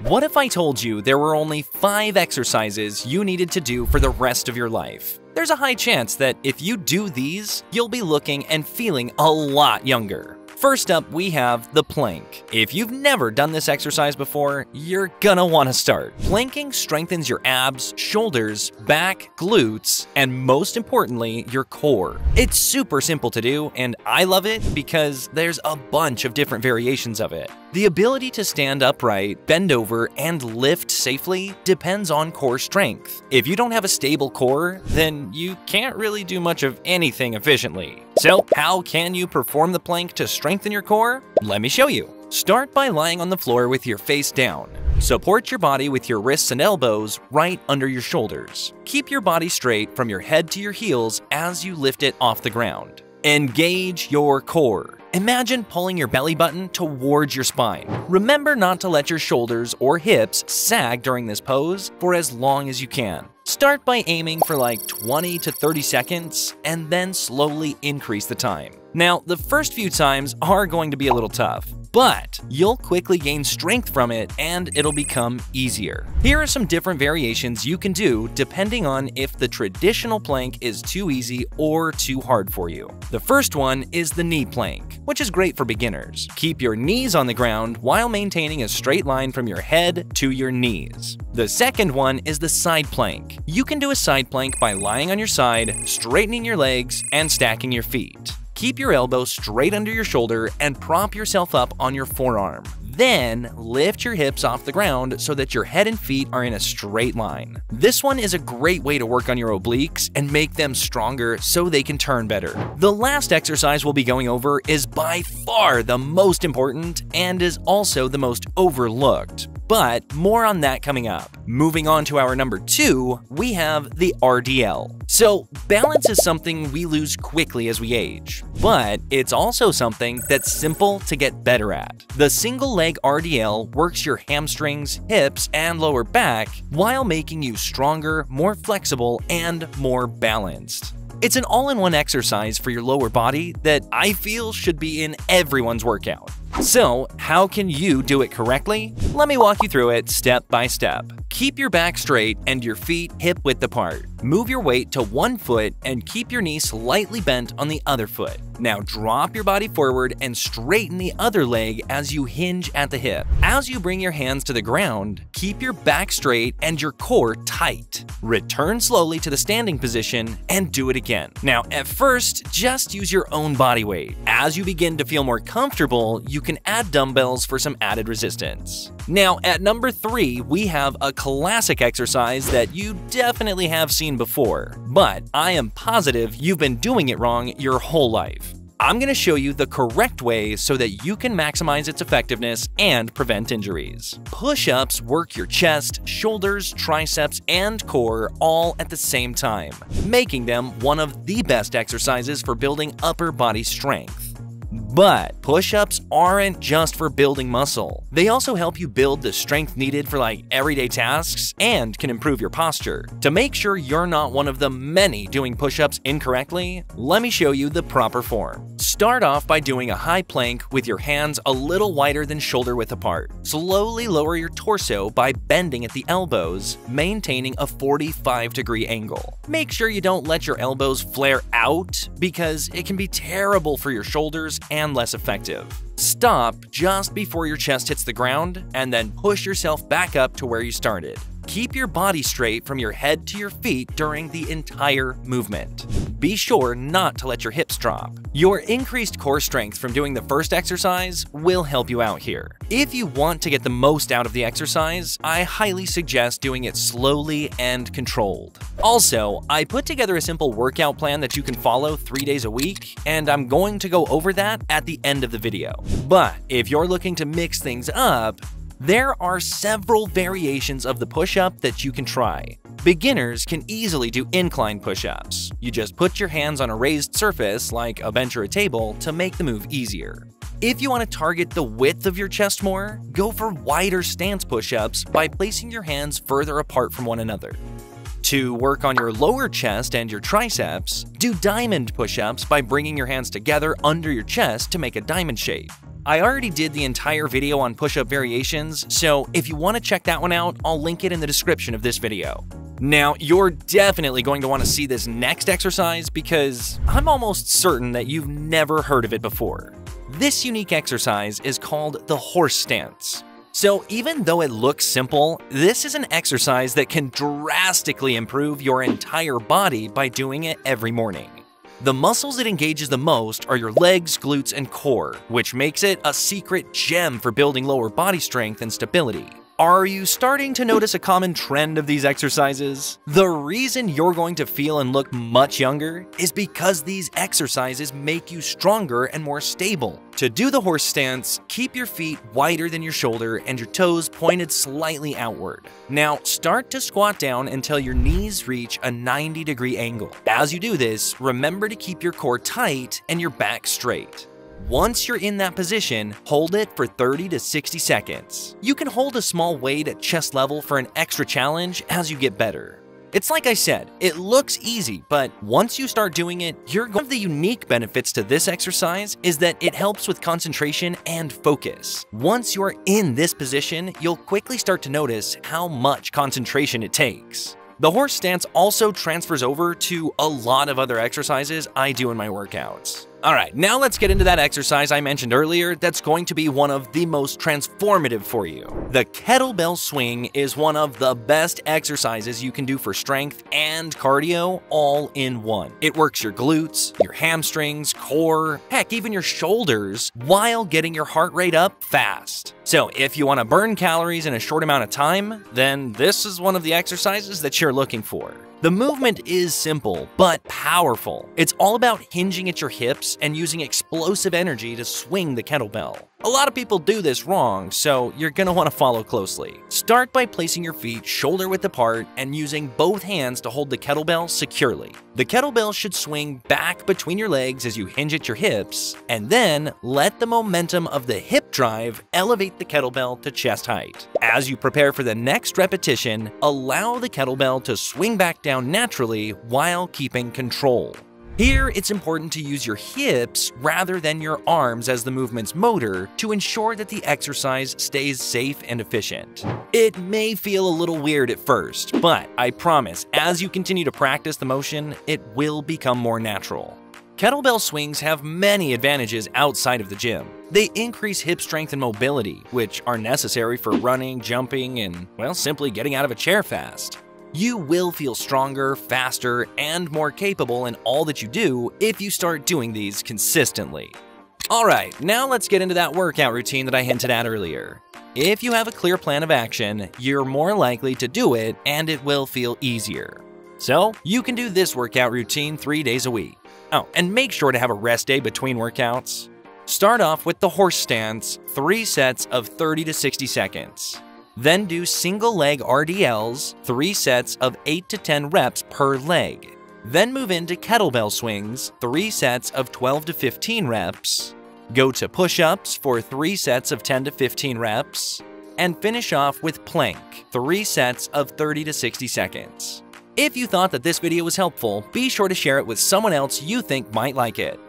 What if I told you there were only 5 exercises you needed to do for the rest of your life? There's a high chance that if you do these, you'll be looking and feeling a lot younger. First up, we have the plank. If you've never done this exercise before, you're gonna want to start. Planking strengthens your abs, shoulders, back, glutes, and most importantly, your core. It's super simple to do, and I love it because there's a bunch of different variations of it. The ability to stand upright, bend over, and lift safely depends on core strength. If you don't have a stable core, then you can't really do much of anything efficiently. So, how can you perform the plank to strengthen your core? Let me show you. Start by lying on the floor with your face down. Support your body with your wrists and elbows right under your shoulders. Keep your body straight from your head to your heels as you lift it off the ground. Engage your core. Imagine pulling your belly button towards your spine. Remember not to let your shoulders or hips sag during this pose for as long as you can. Start by aiming for like 20 to 30 seconds and then slowly increase the time. Now, the first few times are going to be a little tough, but you'll quickly gain strength from it and it'll become easier. Here are some different variations you can do depending on if the traditional plank is too easy or too hard for you. The first one is the knee plank, which is great for beginners. Keep your knees on the ground while maintaining a straight line from your head to your knees. The second one is the side plank. You can do a side plank by lying on your side, straightening your legs, and stacking your feet. Keep your elbow straight under your shoulder and prop yourself up on your forearm. Then, lift your hips off the ground so that your head and feet are in a straight line. This one is a great way to work on your obliques and make them stronger so they can turn better. The last exercise we'll be going over is by far the most important and is also the most overlooked. But more on that coming up. Moving on to our number 2, we have the RDL. So, balance is something we lose quickly as we age, but it's also something that's simple to get better at. The single leg RDL works your hamstrings, hips, and lower back while making you stronger, more flexible, and more balanced. It's an all-in-one exercise for your lower body that I feel should be in everyone's workout. So, how can you do it correctly? Let me walk you through it step by step. Keep your back straight and your feet hip-width apart. Move your weight to one foot and keep your knee slightly bent on the other foot. Now drop your body forward and straighten the other leg as you hinge at the hip. As you bring your hands to the ground, keep your back straight and your core tight. Return slowly to the standing position and do it again. Now, at first, just use your own body weight. As you begin to feel more comfortable, you can add dumbbells for some added resistance. Now, at number 3, we have a classic exercise that you definitely have seen before, but I am positive you've been doing it wrong your whole life. I'm going to show you the correct way so that you can maximize its effectiveness and prevent injuries. Push-ups work your chest, shoulders, triceps, and core all at the same time, making them one of the best exercises for building upper body strength. But push-ups aren't just for building muscle. They also help you build the strength needed for everyday tasks and can improve your posture. To make sure you're not one of the many doing push-ups incorrectly, let me show you the proper form. Start off by doing a high plank with your hands a little wider than shoulder width apart. Slowly lower your torso by bending at the elbows, maintaining a 45-degree angle. Make sure you don't let your elbows flare out because it can be terrible for your shoulders and less effective. Stop just before your chest hits the ground and then push yourself back up to where you started. Keep your body straight from your head to your feet during the entire movement. Be sure not to let your hips drop. Your increased core strength from doing the first exercise will help you out here. If you want to get the most out of the exercise, I highly suggest doing it slowly and controlled. Also, I put together a simple workout plan that you can follow 3 days a week, and I'm going to go over that at the end of the video. But if you're looking to mix things up, there are several variations of the push-up that you can try. Beginners can easily do incline push-ups. You just put your hands on a raised surface, like a bench or a table, to make the move easier. If you want to target the width of your chest more, go for wider stance push-ups by placing your hands further apart from one another. To work on your lower chest and your triceps, do diamond push-ups by bringing your hands together under your chest to make a diamond shape. I already did the entire video on push-up variations, so if you want to check that one out, I'll link it in the description of this video. Now, you're definitely going to want to see this next exercise because I'm almost certain that you've never heard of it before. This unique exercise is called the horse stance. So even though it looks simple, this is an exercise that can drastically improve your entire body by doing it every morning. The muscles it engages the most are your legs, glutes, and core, which makes it a secret gem for building lower body strength and stability. Are you starting to notice a common trend of these exercises? The reason you're going to feel and look much younger is because these exercises make you stronger and more stable. To do the horse stance, keep your feet wider than your shoulder and your toes pointed slightly outward. Now, start to squat down until your knees reach a 90-degree angle. As you do this, remember to keep your core tight and your back straight. Once you're in that position, hold it for 30 to 60 seconds. You can hold a small weight at chest level for an extra challenge as you get better. It's like I said, it looks easy, but once you start doing it, one of the unique benefits to this exercise is that it helps with concentration and focus. Once you're in this position, you'll quickly start to notice how much concentration it takes. The horse stance also transfers over to a lot of other exercises I do in my workouts. Alright, now let's get into that exercise I mentioned earlier that's going to be one of the most transformative for you. The kettlebell swing is one of the best exercises you can do for strength and cardio all in one. It works your glutes, your hamstrings, core, heck, even your shoulders, while getting your heart rate up fast. So if you want to burn calories in a short amount of time, then this is one of the exercises that you're looking for. The movement is simple, but powerful. It's all about hinging at your hips and using explosive energy to swing the kettlebell. A lot of people do this wrong, so you're going to want to follow closely. Start by placing your feet shoulder width apart and using both hands to hold the kettlebell securely. The kettlebell should swing back between your legs as you hinge at your hips, and then let the momentum of the hip drive elevate the kettlebell to chest height. As you prepare for the next repetition, allow the kettlebell to swing back down naturally while keeping control. Here, it's important to use your hips rather than your arms as the movement's motor to ensure that the exercise stays safe and efficient. It may feel a little weird at first, but I promise, as you continue to practice the motion, it will become more natural. Kettlebell swings have many advantages outside of the gym. They increase hip strength and mobility, which are necessary for running, jumping, and, well, simply getting out of a chair fast. You will feel stronger, faster, and more capable in all that you do if you start doing these consistently. Alright, now let's get into that workout routine that I hinted at earlier. If you have a clear plan of action, you're more likely to do it and it will feel easier. So, you can do this workout routine 3 days a week. Oh, and make sure to have a rest day between workouts. Start off with the horse stance, 3 sets of 30 to 60 seconds. Then do single leg RDLs, 3 sets of 8 to 10 reps per leg. Then move into kettlebell swings, 3 sets of 12 to 15 reps. Go to push-ups for 3 sets of 10 to 15 reps. And finish off with plank, 3 sets of 30 to 60 seconds. If you thought that this video was helpful, be sure to share it with someone else you think might like it.